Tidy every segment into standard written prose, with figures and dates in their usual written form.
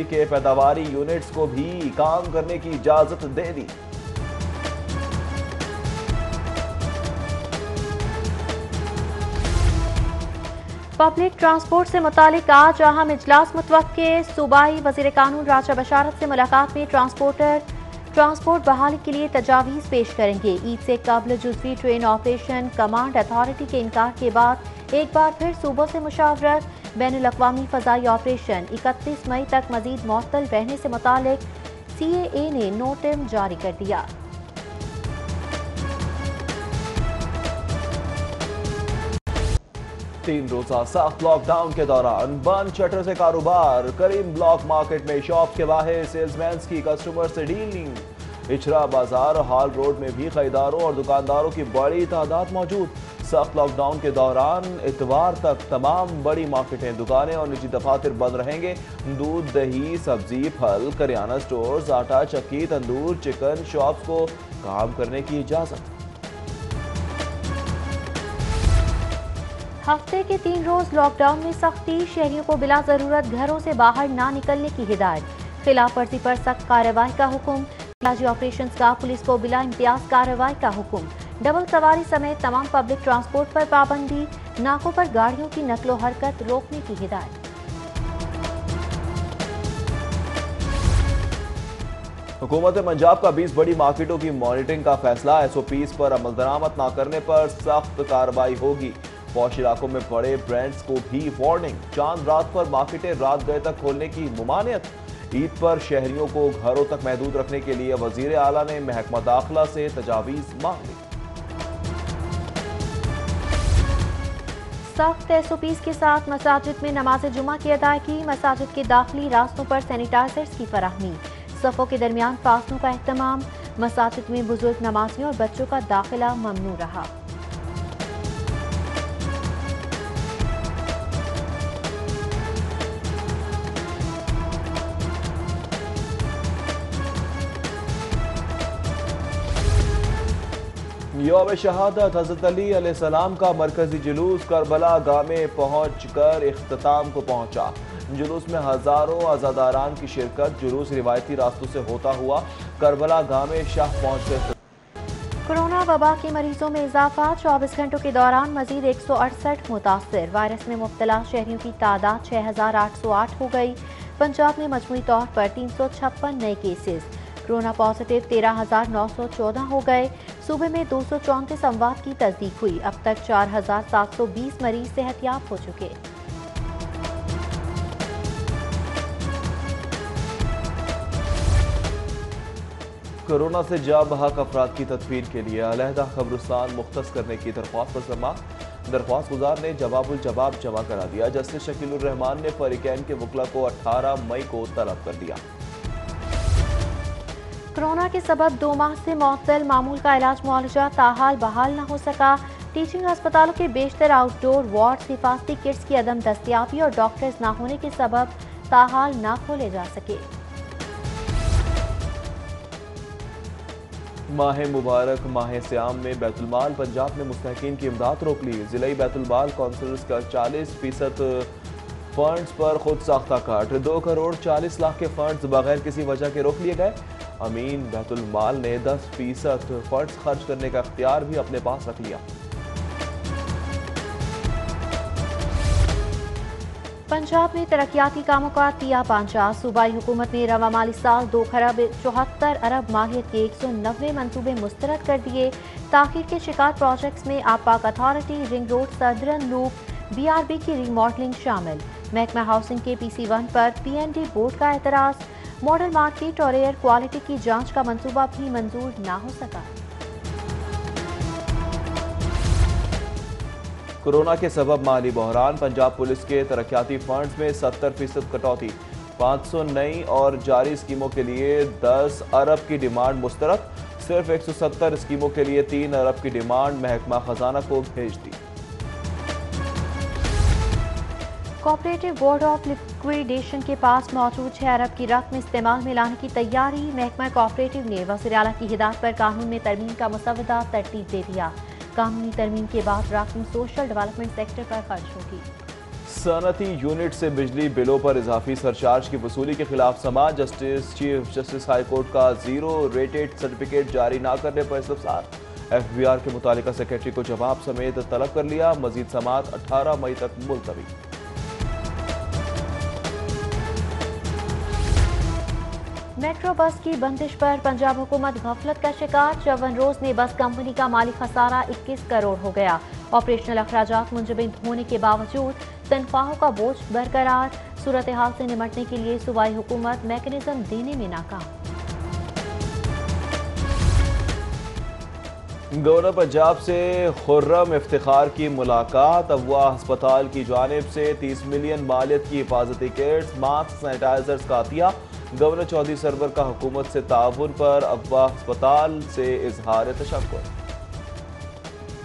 के पैदावारी यूनिट्स को भी काम करने की इजाजत दे दी। पब्लिक ट्रांसपोर्ट से मुतालिक आज अहम इजलास मुतवक्के। सूबाई वजीर कानून राजा बशारत से मुलाकात में ट्रांसपोर्ट बहाली के लिए तजावीज़ पेश करेंगे। ईद से कबल जुज़वी ट्रेन ऑपरेशन कमांड अथॉरिटी के इनकार के बाद एक बार फिर सूबों से मुशावरत। बैनुल अक़वामी फ़ज़ाई ऑपरेशन 31 मई तक मजीद मुअत्तल रहने से मुतालिक CAA ने नोटिस जारी कर दिया। तीन रोजा सख्त लॉकडाउन के दौरान बंद शटर से कारोबार। करीम ब्लॉक मार्केट में शॉप के बाहर सेल्समैन की कस्टमर से डीलिंग। इचरा बाजार हाल रोड में भी खरीदारों और दुकानदारों की बड़ी तादाद मौजूद। सख्त लॉकडाउन के दौरान इतवार तक तमाम बड़ी मार्केटें, दुकानें और निजी दफातर बंद रहेंगे। दूध, दही, सब्जी, फल, करियाना स्टोर्स, आटा चक्की, तंदूर, चिकन शॉप्स को काम करने की इजाजत। हफ्ते के 3 रोज लॉकडाउन में सख्ती। शहरियों को बिला जरूरत घरों से बाहर ना निकलने की हिदायत। खिलाफ वर्जी पर सख्त कार्रवाई का हुक्म। इलाजी ऑपरेशन का पुलिस को बिला इम्तियाज कार्रवाई का हुक्म। डबल सवारी समेत तमाम पब्लिक ट्रांसपोर्ट पर पाबंदी। नाकों पर गाड़ियों की नकलो हरकत रोकने की हिदायत। हुकूमत पंजाब का 20 बड़ी मार्केटों की मॉनिटरिंग का फैसला। SOPs पर अमल दरामद न करने पर सख्त कार्रवाई होगी। पौष इलाकों में बड़े ब्रांड्स को भी वार्निंग। चांद रात पर मार्केटें रात गए तक खोलने की मुमानियत। ईद पर शहरियों को घरों तक महदूद रखने के लिए वजीर आला ने महकमा दाखिला से तजावीज मांग ली। सख्त SOPs के साथ मसाजिद में नमाज जुमा की अदायगी। मसाजिद के दाखिली रास्तों पर सैनिटाइजर्स की फराहमी। सफ़ों के दरमियान फासलों का एहतमाम। मसाजिद में बुजुर्ग नमाजियों और बच्चों का दाखिला ममनू रहा। यौम शहादत हज़रत अली अलैहिस्सलाम का मरकजी जुलूस करबला गाह में पहुँच कर इख्तिताम को पहुँचा। जुलूस में हजारों अज़ादारान की शिरकत। जुलूस रिवायती रास्तों से होता हुआ करबला गाह में शाह पहुँचे। कोरोना वबा के मरीजों में इजाफा। 24 घंटों के दौरान मजीद 168 मुतासर। वायरस में मुब्तला शहरियों की तादाद 6808 हो गई। पंजाब में मजमूई तौर पर 356 नए केसेस। कोरोना पॉजिटिव 13,914 हो गए। सूबे में 234 अमवात की तस्दीक हुई। अब तक 4,720 मरीज सेहतयाब हो चुके। कोरोना से जा बहक अफराद की तदफीन के लिए अलहदा कब्रिस्तान मुख्तस करने की दरख्वास्त पर समाअत। दरख्वास्त गुजार ने जवाबुल जवाब जमा करा दिया। जस्टिस शकीलुर रहमान ने फरीकैन के वकला को 18 मई को तलब कर दिया। कोरोना के सबब 2 माह से मुअत्तल मामूल का इलाज मुआलजा ताहाल बहाल न हो सका। टीचिंग अस्पतालों के बेशतर आउटडोर वार्ड हिफाजती किट्स की अदम दस्तियाबी और डॉक्टर्स न होने के सबब ताहाल न खोले जा सके। माह मुबारक माह सियाम में बैतुलमाल पंजाब ने मुस्तहिकीन की इमदाद रोक ली। जिले बैतुलमाल काउंसिलर्स का 40% फंड्स पर खुद साख्ता काट। 2 करोड़ 40 लाख के फंड्स बगैर किसी वजह के रोक लिए गए। अमीन बैतुलमाल ने 10% फंड्स खर्च करने का इख्तियार भी अपने पास रख लिया। पंजाब में तरक्याती कामों का किया पांचा। सूबाई हुकूमत ने रवा माली साल 2 खरब 74 अरब माहियत के 190 मनसूबे मुस्तरद कर दिए। ताखीर के शिकार प्रोजेक्ट्स में आपाक authority, ring road, southern loop, BRB की रीमॉडलिंग शामिल। महकमा हाउसिंग के PC1 पर PND बोर्ड का एतराज। मॉडल मार्केट और एयर क्वालिटी की जांच का मंसूबा भी मंजूर ना हो सका। कोरोना के सबब माली बहरान। पंजाब पुलिस के तरक्याती फंड्स में 70% कटौती। 500 नई और जारी स्कीमों के लिए 10 अरब की डिमांड मुस्तरद। सिर्फ 170 स्कीमों के लिए 3 अरब की डिमांड महकमा खजाना को भेज दी। कोऑपरेटिव बोर्ड ऑफ लिक्विडेशन के पास मौजूद 6 अरब की रकम इस्तेमाल में लाने की तैयारी। महकमा कोऑपरेटिव ने वज़ीर आला की हिदायत पर कानून में तरमीम का मसवदा तरतीब दे दिया। कानूनी तरमीम के बाद रकम सोशल डेवलपमेंट सेक्टर पर खर्च होगी। सनती यूनिट से बिजली बिलों पर इजाफी सरचार्ज की वसूली के खिलाफ समाज चीफ जस्टिस हाई कोर्ट का जीरो रेटेड सर्टिफिकेट जारी न करने पर इस्तफसार। FBR के मुतालिका सेक्रेटरी को जवाब समेत तलब कर लिया। मजीद समात 18 मई तक मुलतवी। मेट्रो बस की बंदिश पर पंजाब हुकूमत गफलत का शिकार। 54 रोज में बस कंपनी का माली खसारा 21 करोड़ हो गया। ऑपरेशनल अखराजात मुंजमद होने के बावजूद तनख्वाहों का बोझ बरकरार। सूरत हाल से निमटने के लिए सूबाई हुकूमत मैकेनिज्म देने में नाकाम। गवर्नर पंजाब से खुर्रम इफ्तिखार की मुलाकात। अगवा अस्पताल की जानिब से 30 मिलियन मालियत की हिफाजती किट्स, मास्क, सैनिटाइजर्स का अतिया। गवर्नर चौधरी सरवर का हुकूमत से ताउन पर अगवा अस्पताल से इजहार तशक्कुर।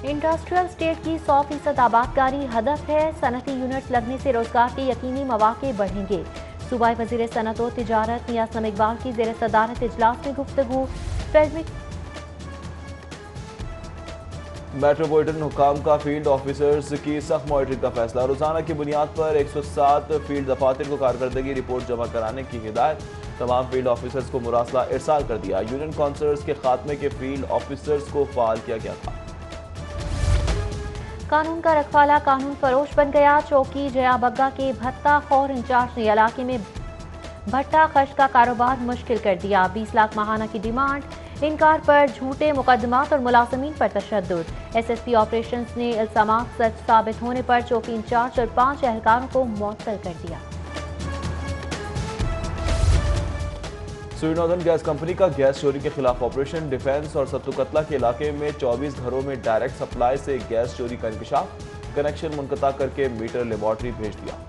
इंडस्ट्रियल स्टेट की 100% आबादकारी हदफ है। सनती यूनिट्स लगने से रोजगार के यकीनी मौके बढ़ेंगे। सूबाई वजीर सनत और तिजारत मियां असलम इकबाल की जेर सदारत इजलास में गुफ्तगू। मेट्रोपॉलिटन हुकाम का फील्ड ऑफिसर्स की सख्त मॉनिटरिंग का फैसला। रोजाना की बुनियाद पर 107 फील्ड दफातर को कारकर्दगी रिपोर्ट जमा कराने की हिदायत। तमाम फील्ड ऑफिसर्स को मुरासला इरसाल कर दिया। यूनियन काउंसलर्स के खात्मे के फील्ड ऑफिसर्स को फाल किया गया था। कानून का रखवाला कानून फरोश बन गया। चौकी जया बग्गा के भत्ता खौर इंचार्ज ने इलाके में भट्टा खश का कारोबार मुश्किल कर दिया। 20 लाख माहाना की डिमांड। इनकार पर झूठे मुकदमात और मुलाजमीन पर तशद्दुद। SSP ऑपरेशंस ने इल्जामात सच साबित होने पर चौकी इंचार्ज और 5 एहलकारों को मुअत्तल कर दिया। सूरी नॉर्दर्न गैस कंपनी का गैस चोरी के खिलाफ ऑपरेशन। डिफेंस और सत्तू कतला के इलाके में 24 घरों में डायरेक्ट सप्लाई से गैस चोरी का इंकशाफ। कनेक्शन मुनक़ता करके मीटर लेबॉर्ट्री भेज दिया।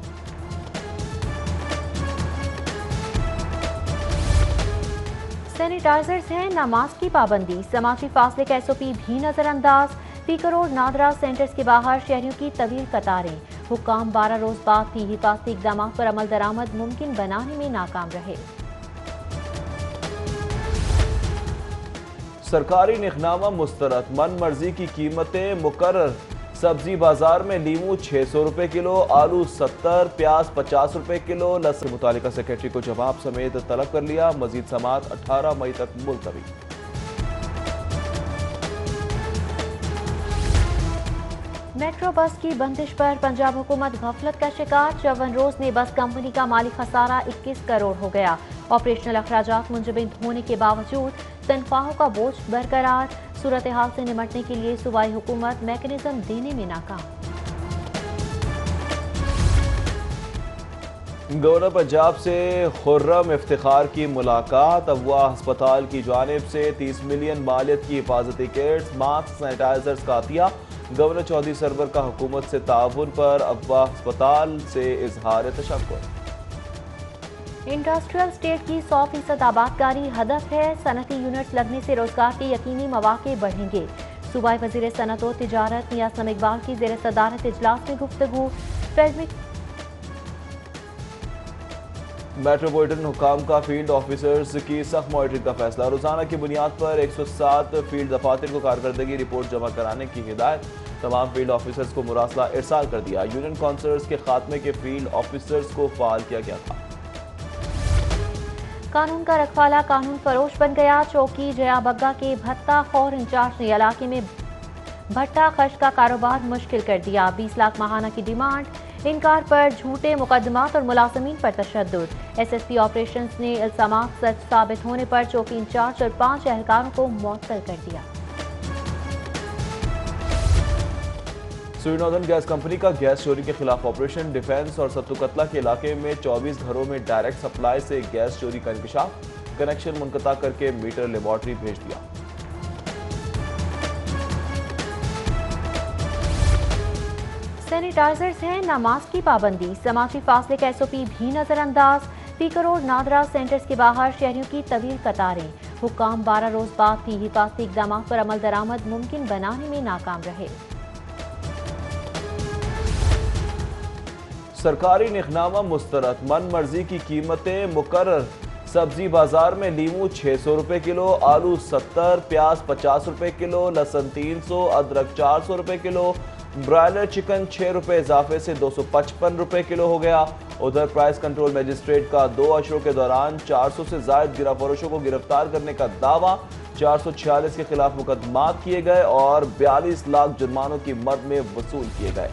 सैनिटाइजर्स हैं न मास्क की पाबंदी। समाजी फासले का SOP भी नजरअंदाज। स्पीकर और नादरा सेंटर्स के बाहर शहरियों की तवील कतारें। हुक्काम 12 रोज बाद भी हिफाजती इकदाम पर अमल दरामद मुमकिन बनाने में नाकाम रहे। सरकारी निखनामा मुस्तरद। मन मर्जी की कीमतें मुकर्रर। सब्जी बाजार में लीमू 600 रुपए किलो, आलू 70, प्याज 50 रुपए किलो। लहसुन मुतालिका सेक्रेटरी को जवाब समेत तलब कर लिया। मजीद समात 18 मई तक मुलतवी। मेट्रो बस की बंदिश पर पंजाब हुकूमत गफलत का शिकार। 54 रोज में बस कंपनी का माली खसारा 21 करोड़ हो गया। ऑपरेशनल अखराजात मुंजमद होने के बावजूद तनख्वाहों का बोझ बरकरार। सूरत हाल से निमटने के लिए सूबाई हुकूमत मैकेनिज्म देने में नाकाम। गवर्नर पंजाब से खुर्रम इफ्तिखार की मुलाकात। अगवा अस्पताल की जानिब से 30 मिलियन मालियत की हिफाजती किट्स, मास्क, सैनिटाइजर्स का अतिया। गवर्नर चौधरी सरवर का हुकूमत से ताउन पर अगवा अस्पताल से इजहार तशक्कुर। इंडस्ट्रियल स्टेट की 100% आबादकारी हदफ है। सनती यूनिट्स लगने से रोजगार के यकीनी मौके बढ़ेंगे। सूबाई वजीर सनत और तिजारत मियां असलम इकबाल की जेर सदारत इजलास में गुफ्तगू। मेट्रोपॉलिटन हुकाम का फील्ड ऑफिसर्स की सख्त मॉनिटरिंग का फैसला। रोजाना की बुनियाद पर 107 फील्ड दफातर को कारकर्दगी रिपोर्ट जमा कराने की हिदायत। तमाम फील्ड ऑफिसर्स को मुरासला इरसाल कर दिया। यूनियन काउंसलर्स के खात्मे के फील्ड ऑफिसर्स को फाल किया गया था। कानून का रखवाला कानून फरोश बन गया। चौकी जया बग्गा के भत्ता खौर इंचार्ज ने इलाके में भट्टा खश का कारोबार मुश्किल कर दिया। 20 लाख माहाना की डिमांड। इनकार पर झूठे मुकदमात और मुलाजमीन पर तशद्दुद। SSP ऑपरेशंस ने इल्जामात सच साबित होने पर चौकी इंचार्ज और 5 एहलकारों को मुअत्तल कर दिया। सूरी नॉर्दर्न गैस कंपनी का गैस चोरी के खिलाफ ऑपरेशन। डिफेंस और सत्तू कतला के इलाके में 24 घरों में डायरेक्ट सप्लाई से गैस चोरी का इंकशाफ। कनेक्शन मुनक़ता करके मीटर लेबॉर्ट्री भेज दिया। सैनिटाइजर्स हैं न मास्क की पाबंदी। समाजी फासले का SOP भी नजरअंदाज। स्पीकर और नादरा सेंटर्स के बाहर शहरियों की तवील कतारें। हुक्काम 12 रोज बाद भी हिफाजती इकदाम पर अमल दरामद मुमकिन बनाने में नाकाम रहे। सरकारी निखनामा मुस्तरद। मन मर्जी की कीमतें मुकर्रर। सब्जी बाजार में लीमू 600 रुपए किलो, आलू 70, प्याज 50 रुपए किलो, लहसुन 300, अदरक 400 रुपए किलो। ब्रायलर चिकन 6 रुपए इजाफे से 255 रुपए किलो हो गया। उधर प्राइस कंट्रोल मजिस्ट्रेट का 2 अशरों के दौरान 400 से ज्यादा गिराफरोशों को गिरफ्तार करने का दावा। 446 के खिलाफ मुकदमात किए गए और 42 लाख जुर्मानों की मद में वसूल किए गए।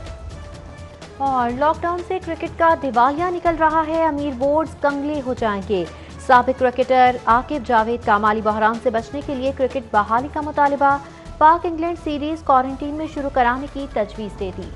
और लॉकडाउन से क्रिकेट का दिवालिया निकल रहा है, अमीर बोर्ड्स कंगले हो जाएंगे। साबिक क्रिकेटर आकिब जावेद का माली बहरान से बचने के लिए क्रिकेट बहाली का मुतालिबा। पाक इंग्लैंड सीरीज क्वारंटीन में शुरू कराने की तजवीज दे दी।